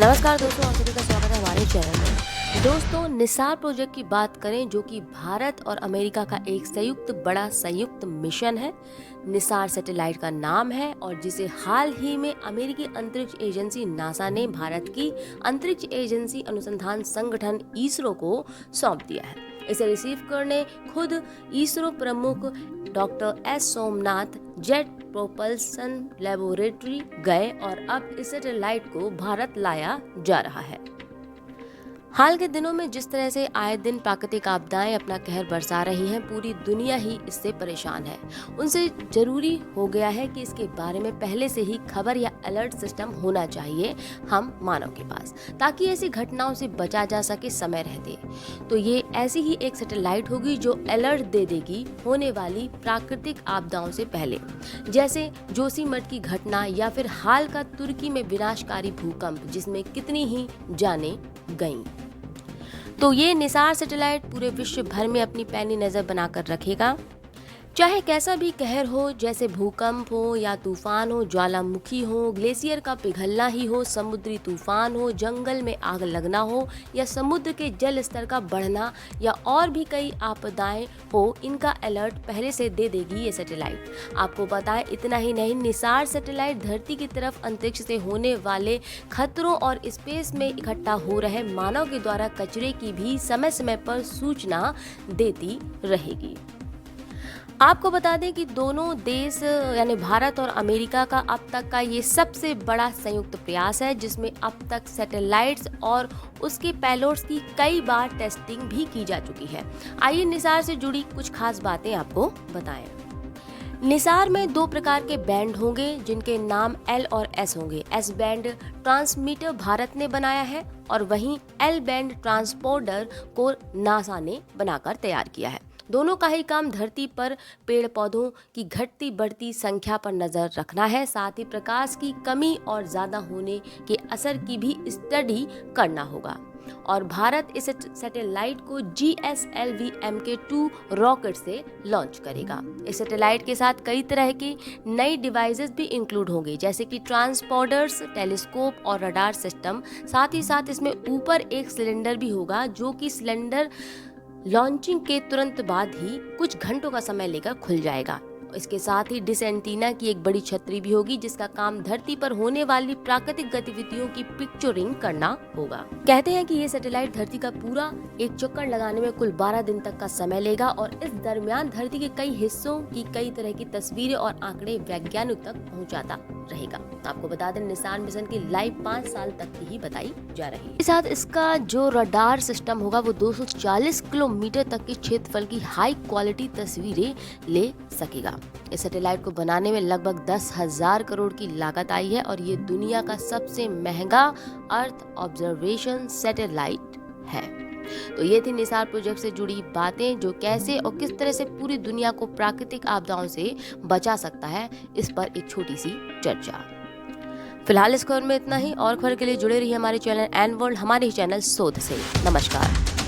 नमस्कार दोस्तों, आप सभी का स्वागत है हमारे चैनल में। दोस्तों, निसार प्रोजेक्ट की बात करें जो कि भारत और अमेरिका का एक संयुक्त मिशन है। निसार सैटेलाइट का नाम है और जिसे हाल ही में अमेरिकी अंतरिक्ष एजेंसी नासा ने भारत की अंतरिक्ष एजेंसी अनुसंधान संगठन इसरो को सौंप दिया है। इसे रिसीव करने खुद इसरो प्रमुख doctor S Somnath jet propulsion laboratory गए और अब इस सैटेलाइट को भारत लाया जा रहा है। हाल के दिनों में जिस तरह से आए दिन प्राकृतिक आपदाएं अपना कहर बरसा रही हैं, पूरी दुनिया ही इससे परेशान है। उनसे जरूरी हो गया है कि इसके बारे में पहले से ही खबर या अलर्ट सिस्टम होना चाहिए हम मानव के पास, ताकि ऐसी घटनाओं से बचा जा सके समय रहते। तो ये ऐसी ही एक सैटेलाइट होगी जो अलर्ट दे देगी होने वाली प्राकृतिक आपदाओं से पहले, जैसे जोशीमठ की घटना या फिर हाल का तुर्की में विनाशकारी भूकंप जिसमें कितनी ही जानें गईं। तो ये निसार सैटेलाइट पूरे विश्व भर में अपनी पैनी नज़र बनाकर रखेगा, चाहे कैसा भी कहर हो, जैसे भूकंप हो या तूफान हो, ज्वालामुखी हो, ग्लेशियर का पिघलना ही हो, समुद्री तूफान हो, जंगल में आग लगना हो या समुद्र के जल स्तर का बढ़ना या और भी कई आपदाएं हो, इनका अलर्ट पहले से दे देगी ये सैटेलाइट। आपको बताएं, इतना ही नहीं, निसार सैटेलाइट धरती की तरफ अंतरिक्ष से होने वाले खतरों और स्पेस में इकट्ठा हो रहे मानव के द्वारा कचरे की भी समय समय पर सूचना देती रहेगी। आपको बता दें कि दोनों देश यानी भारत और अमेरिका का अब तक का ये सबसे बड़ा संयुक्त प्रयास है, जिसमें अब तक सैटेलाइट्स और उसके पेलोड्स की कई बार टेस्टिंग भी की जा चुकी है। आइए निसार से जुड़ी कुछ खास बातें आपको बताएं। निसार में 2 प्रकार के बैंड होंगे जिनके नाम L और S होंगे। S बैंड ट्रांसमीटर भारत ने बनाया है और वहीं L बैंड ट्रांसपोर्टर को नासा ने बनाकर तैयार किया है। दोनों का ही काम धरती पर पेड़ पौधों की घटती बढ़ती संख्या पर नजर रखना है, साथ ही प्रकाश की कमी और ज्यादा होने के असर की भी स्टडी करना होगा। और भारत इस सैटेलाइट को GSLV Mk2 रॉकेट से लॉन्च करेगा। इस सैटेलाइट के साथ कई तरह की नई डिवाइसेस भी इंक्लूड होंगे, जैसे कि ट्रांसपॉन्डर्स, टेलीस्कोप और रडार सिस्टम। साथ ही साथ इसमें ऊपर एक सिलेंडर भी होगा, जो कि सिलेंडर लॉन्चिंग के तुरंत बाद ही कुछ घंटों का समय लेकर खुल जाएगा। इसके साथ ही डिश एंटीना की एक बड़ी छतरी भी होगी, जिसका काम धरती पर होने वाली प्राकृतिक गतिविधियों की पिक्चरिंग करना होगा। कहते हैं कि ये सैटेलाइट धरती का पूरा एक चक्कर लगाने में कुल 12 दिन तक का समय लेगा और इस दरमियान धरती के कई हिस्सों की कई तरह की तस्वीरें और आंकड़े वैज्ञानिक तक पहुंचाता रहेगा। आपको बता दें, निसार मिशन की लाइफ 5 साल तक की ही बताई जा रही है। साथ इसका जो रडार सिस्टम होगा वो 240 किलोमीटर तक के क्षेत्रफल की हाई क्वालिटी तस्वीरें ले सकेगा। इस सैटेलाइट को बनाने में लगभग 10,000 करोड़ की लागत आई है और ये दुनिया का सबसे महंगा अर्थ ऑब्जर्वेशन सैटेलाइट है। तो ये थी निसार प्रोजेक्ट से जुड़ी बातें, जो कैसे और किस तरह से पूरी दुनिया को प्राकृतिक आपदाओं से बचा सकता है, इस पर एक छोटी सी चर्चा। फिलहाल इस खबर में इतना ही, और खबर के लिए जुड़े रहिए हमारे चैनल एन वर्ल्ड, हमारे चैनल शोध से। नमस्कार।